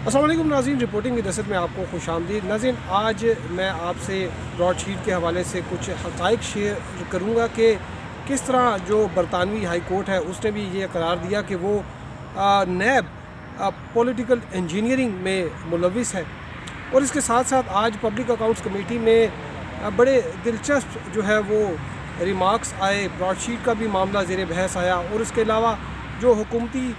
अस्सलाम वालेकुम नाज़रीन, रिपोर्टिंग की दस्तक में आपको खुश आमदीद। नाज़रीन, आज मैं आपसे ब्रॉड शीट के हवाले से कुछ हक़ाइक़ शेयर करूँगा कि किस तरह जो बरतानवी हाई कोर्ट है उसने भी ये करार दिया कि वो नैब पॉलिटिकल इंजीनियरिंग में मुलविस है। और इसके साथ साथ आज पब्लिक अकाउंट्स कमेटी में बड़े दिलचस्प जो है वो रिमार्क्स आए, ब्रॉड शीट का भी मामला ज़ेर बहस आया और इसके अलावा जो हुकूमती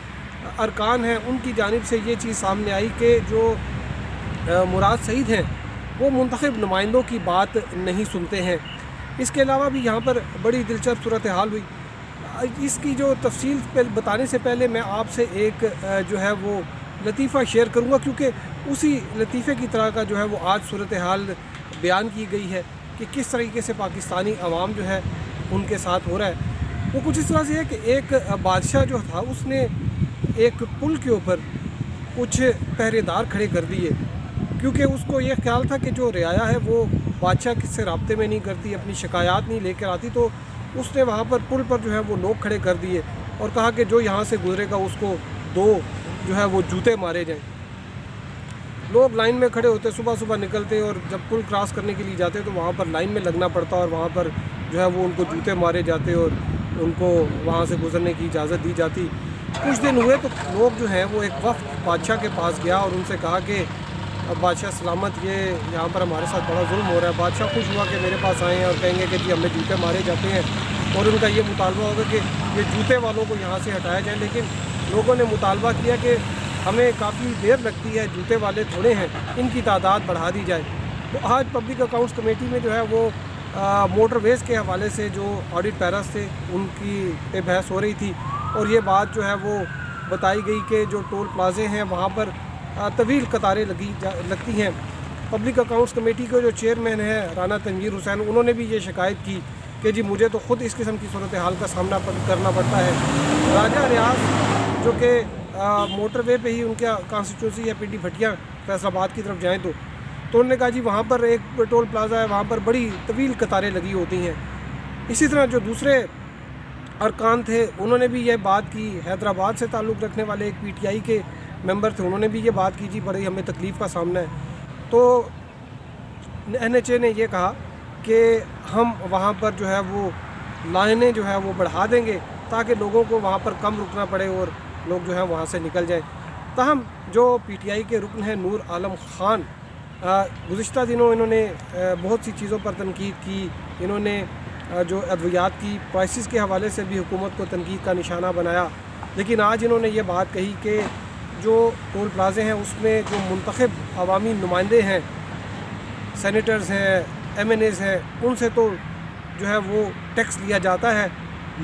अरकान हैं उनकी जानिब से ये चीज़ सामने आई कि जो मुराद सईद हैं वो मुंतखब नुमाइंदों की बात नहीं सुनते हैं। इसके अलावा भी यहाँ पर बड़ी दिलचस्प सूरत हाल हुई। इसकी जो तफसील बताने से पहले मैं आपसे एक जो है वो लतीफ़ा शेयर करूँगा, क्योंकि उसी लतीफ़े की तरह का जो है वो आज सूरत हाल बयान की गई है कि किस तरीके से पाकिस्तानी अवाम जो है उनके साथ हो रहा है। वो कुछ इस तरह से है कि एक बादशाह जो था उसने एक पुल के ऊपर कुछ पहरेदार खड़े कर दिए, क्योंकि उसको ये ख्याल था कि जो रियाया है वो बादशाह किससे राब्ते में नहीं करती, अपनी शिकायत नहीं लेकर आती, तो उसने वहाँ पर पुल पर जो है वो लोग खड़े कर दिए और कहा कि जो यहाँ से गुजरेगा उसको दो जो है वो जूते मारे जाएं। लोग लाइन में खड़े होते, सुबह सुबह निकलते और जब पुल क्रॉस करने के लिए जाते तो वहाँ पर लाइन में लगना पड़ता और वहाँ पर जो है वो उनको जूते मारे जाते और उनको वहाँ से गुजरने की इजाज़त दी जाती। कुछ दिन हुए तो लोग जो हैं वो एक वफ़द बादशाह के पास गया और उनसे कहा कि बादशाह सलामत, ये यहाँ पर हमारे साथ बड़ा जुल्म हो रहा है। बादशाह खुश हुआ कि मेरे पास आए हैं और कहेंगे कि जी हमें जूते मारे जाते हैं, और उनका ये मुतालबा होगा कि ये जूते वालों को यहाँ से हटाया जाए। लेकिन लोगों ने मुतालबा किया कि हमें काफ़ी देर लगती है, जूते वाले थोड़े हैं, इनकी तादाद बढ़ा दी जाए। तो आज पब्लिक अकाउंट्स कमेटी में जो है वो मोटरवेज़ के हवाले से जो ऑडिट पैरास थे उनकी पे बहस हो रही थी और ये बात जो है वो बताई गई कि जो टोल प्लाजे हैं वहाँ पर तवील कतारें लगती हैं। पब्लिक अकाउंट्स कमेटी के जो चेयरमैन हैं राना तनवीर हुसैन, उन्होंने भी ये शिकायत की कि जी मुझे तो ख़ुद इस किस्म की सूरत हाल का सामना करना पड़ता है। राजा रियाज जो कि मोटरवे पे ही उनका कॉन्स्टिट्यूंसी है, पिंडी भटिया फैसलाबाद की तरफ जाएँ तो उन्होंने कहा जी वहाँ पर एक टोल प्लाजा है, वहाँ पर बड़ी तवील कतारें लगी होती हैं। इसी तरह जो दूसरे अरकान थे उन्होंने भी ये बात की। हैदराबाद से ताल्लुक़ रखने वाले एक पीटीआई के मेंबर थे, उन्होंने भी ये बात की जी बड़ी हमें तकलीफ़ का सामना है। तो एनएचए ने ये कहा कि हम वहाँ पर जो है वो लाइनें जो है वो बढ़ा देंगे ताकि लोगों को वहाँ पर कम रुकना पड़े और लोग जो है वहाँ से निकल जाएँ। ताहम जो पीटीआई के रुकन हैं नूर आलम ख़ान, गुज़िश्ता दिनों इन्होंने बहुत सी चीज़ों पर तनकीद की। इन्होंने जो अद्वियात की प्राइसेस के हवाले से भी हुकूमत को तनकीद का निशाना बनाया। लेकिन आज इन्होंने ये बात कही कि जो टोल प्लाजे हैं उसमें जो मुंतखब अवामी नुमाइंदे हैं, सेनेटर्स हैं, एमएनएज़ हैं, उनसे तो जो है वो टैक्स लिया जाता है।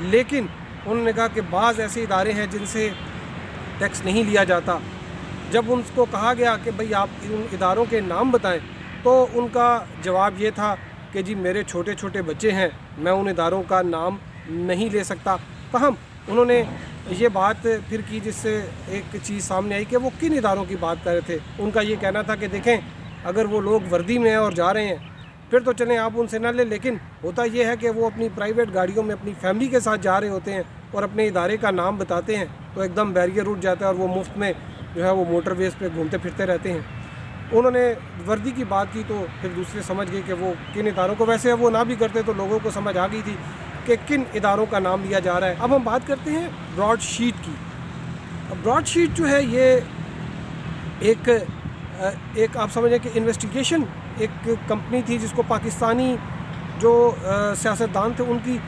लेकिन उन्होंने कहा कि बाज़ ऐसे इदारे हैं जिनसे टैक्स नहीं लिया जाता। जब उनको कहा गया कि भाई आप इन इदारों के नाम बताएं तो उनका जवाब ये था कि जी मेरे छोटे छोटे बच्चे हैं, मैं उन इदारों का नाम नहीं ले सकता। ताहम उन्होंने ये बात फिर की जिससे एक चीज़ सामने आई कि वो किन इदारों की बात कर रहे थे। उनका ये कहना था कि देखें अगर वो लोग वर्दी में हैं और जा रहे हैं फिर तो चलें आप उनसे ना लें, लेकिन होता ये है कि वो अपनी प्राइवेट गाड़ियों में अपनी फैमिली के साथ जा रहे होते हैं और अपने इदारे का नाम बताते हैं तो एकदम बैरियर उठ जाता है और वो मुफ्त में जो है वो मोटरवेज़ पे घूमते फिरते रहते हैं। उन्होंने वर्दी की बात की तो फिर दूसरे समझ गए कि वो किन इदारों को, वैसे वो ना भी करते तो लोगों को समझ आ गई थी कि किन इदारों का नाम लिया जा रहा है। अब हम बात करते हैं ब्रॉड शीट की। ब्रॉड शीट जो है ये एक आप समझें कि इन्वेस्टिगेशन एक कंपनी थी जिसको पाकिस्तानी जो सियासतदान थे उनकी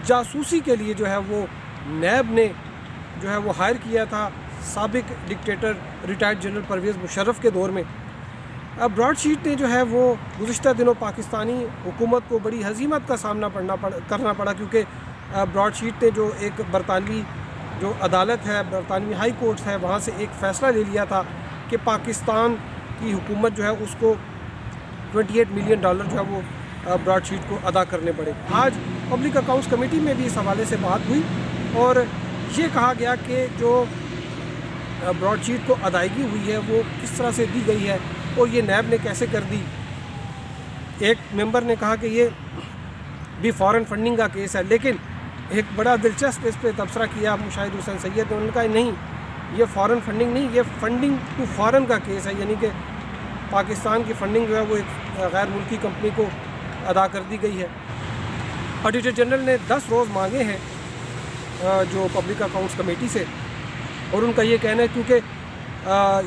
जासूसी के लिए जो है वो नैब ने जो है वो हायर किया था साबिक dictator retired general Pervez Musharraf के दौर में। अब ब्रॉड शीट ने जो है वो गुज़िश्ता दिनों पाकिस्तानी हुकूमत को बड़ी हज़ीमत का सामना करना पड़ा, क्योंकि ब्रॉड शीट ने जो एक बरतानवी जो अदालत है, बरतानवी हाई कोर्ट है, वहाँ से एक फ़ैसला ले लिया था कि पाकिस्तान की हुकूमत जो है उसको $28 मिलियन जो है वो ब्रॉड शीट को अदा करने पड़े। आज पब्लिक अकाउंट्स कमेटी में भी इस हवाले से बात हुई और ये कहा गया कि जो ब्रॉड शीट को अदायगी हुई है वो किस तरह से दी गई है और ये नैब ने कैसे कर दी। एक मेंबर ने कहा कि ये भी फ़ॉरेन फंडिंग का केस है, लेकिन एक बड़ा दिलचस्प इस पर तबसरा किया मुशाहिद हुसैन सैयद ने। उन्होंने कहा नहीं, یہ فارن فنڈنگ نہیں، یہ فنڈنگ ٹو فارن کا کیس ہے، یعنی کہ پاکستان کی فنڈنگ جو ہے وہ ایک غیر ملکی کمپنی کو ادا کر دی گئی ہے۔ آڈیٹر جنرل نے 10 روز مانگے ہیں جو پبلک اکاؤنٹس کمیٹی سے، اور ان کا یہ کہنا ہے کیونکہ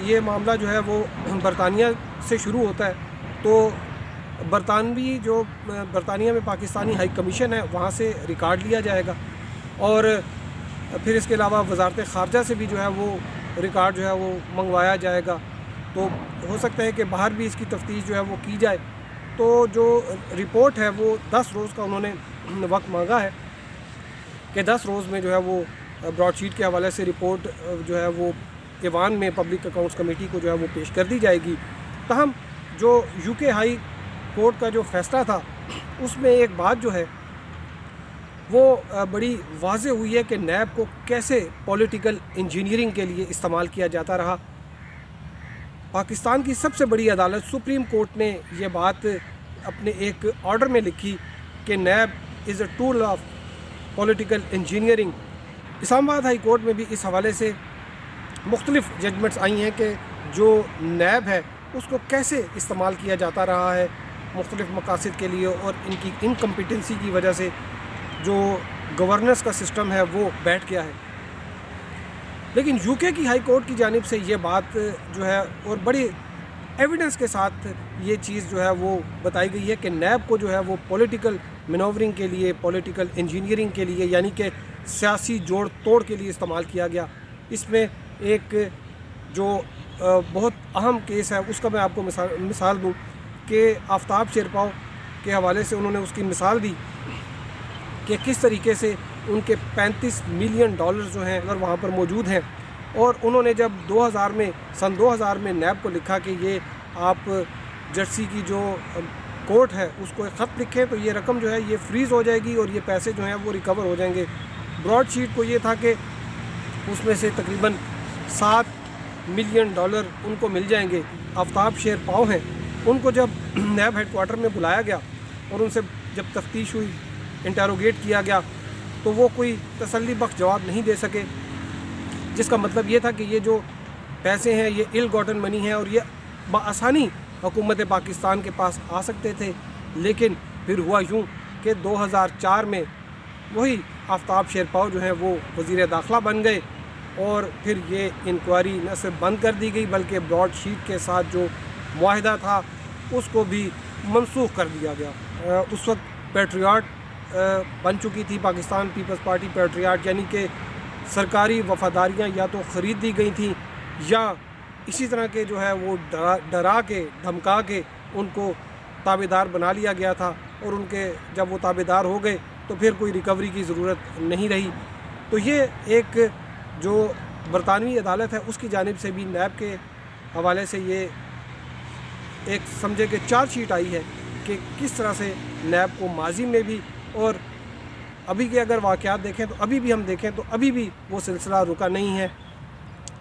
یہ معاملہ جو ہے وہ برطانیہ سے شروع ہوتا ہے، تو برطانیہ میں پاکستانی ہائی کمیشن ہے، وہاں سے ریکارڈ لیا جائے گا، اور پھر اس کے علاوہ وزارت خارجہ سے بھی جو ہے وہ ریکارڈ جو ہے وہ منگوایا جائے گا۔ تو ہو سکتا ہے کہ باہر بھی اس کی تفتیش جو ہے وہ کی جائے۔ تو جو رپورٹ ہے وہ 10 روز کا انہوں نے وقت مانگا ہے کہ 10 روز میں جو ہے وہ براڈ شیٹ کے حوالے سے رپورٹ جو ہے وہ ایوان میں پبلک اکاؤنٹس کمیٹی کو جو ہے وہ پیش کر دی جائے گی۔ تاہم جو UK ہائی کورٹ کا جو فیصلہ تھا اس میں ایک بات جو ہے وہ بڑی واضح ہوئی ہے کہ نیب کو کیسے پولیٹیکل انجینئرنگ کے لیے استعمال کیا جاتا رہا۔ پاکستان کی سب سے بڑی عدالت سپریم کورٹ نے یہ بات اپنے ایک آرڈر میں لکھی کہ NAB is a tool of political engineering. Islamabad high court میں بھی اس حوالے سے مختلف ججمنٹس آئی ہیں کہ جو نیب ہے اس کو کیسے استعمال کیا جاتا رہا ہے مختلف مقاصد کے لیے، اور ان کی انکمپیٹنسی کی وجہ سے جو گورننس کا سسٹم ہے وہ بیٹھ گیا ہے۔ لیکن UK کی ہائی کورٹ کی جانب سے یہ بات جو ہے اور بڑی ایویڈنس کے ساتھ یہ چیز جو ہے وہ بتائی گئی ہے کہ نیب کو جو ہے وہ پولیٹیکل مینوورنگ کے لیے، پولیٹیکل انجینئرنگ کے لیے، یعنی کہ سیاسی جوڑ توڑ کے لیے استعمال کیا گیا۔ اس میں ایک جو بہت اہم کیس ہے اس کا میں آپ کو مثال دوں کہ آفتاب شیرپاؤ کے حوالے سے انہوں نے اس کی مثال دی کہ کس طریقے سے ان کے $35 ملین جو ہیں اگر وہاں پر موجود ہیں، اور انہوں نے جب سن 2000 میں نیب کو لکھا کہ یہ آپ جرسی کی جو کورٹ ہے اس کو ایک خط لکھیں تو یہ رقم جو ہے یہ فریز ہو جائے گی اور یہ پیسے جو ہیں وہ ریکور ہو جائیں گے۔ براڈ شیٹ کو یہ تھا کہ اس میں سے تقریباً $7 ملین ان کو مل جائیں گے۔ آفتاب شیرپاؤ ہیں، ان کو جب نیب ہیڈ کوارٹر میں بلایا گیا اور ان سے جب تفتیش ہوئی، انٹروگیٹ کیا گیا، تو وہ کوئی تسلی بخش جواب نہیں دے سکے، جس کا مطلب یہ تھا کہ یہ جو پیسے ہیں یہ ill gotten منی ہیں اور یہ بآسانی حکومت پاکستان کے پاس آ سکتے تھے۔ لیکن پھر ہوا یوں کہ 2004 میں وہی آفتاب شیرپاؤ جو ہیں وہ وزیر داخلہ بن گئے، اور پھر یہ انکوائری نہ صرف بند کر دی گئی بلکہ براڈ شیٹ کے ساتھ جو معاہدہ تھا اس کو بھی منسوخ کر دیا گیا۔ اس وقت پیٹریاٹ بن چکی تھی پاکستان پیپلز پارٹی پیٹریاٹ، یعنی کہ سرکاری وفاداریاں یا تو خرید دی گئی تھیں یا اسی طرح کے جو ہے وہ ڈرا کے دھمکا کے ان کو تابع دار بنا لیا گیا تھا، اور ان کے جب وہ تابع دار ہو گئے تو پھر کوئی ریکوری کی ضرورت نہیں رہی۔ تو یہ ایک جو برطانوی عدالت ہے اس کی جانب سے بھی نیب کے حوالے سے یہ ایک سمجھے کہ چارج شیٹ آئی ہے کہ کس طرح سے نیب کو ماضی میں بھی اور ابھی کے اگر واقعات دیکھیں تو ابھی بھی ہم دیکھیں تو ابھی بھی وہ سلسلہ رکا نہیں ہے۔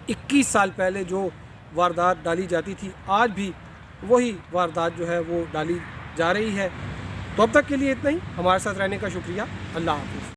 21 سال پہلے جو واردات ڈالی جاتی تھی آج بھی وہی واردات جو ہے وہ ڈالی جا رہی ہے۔ تو اب تک کے لیے اتنا ہی، ہمارے ساتھ رہنے کا شکریہ، اللہ حافظ۔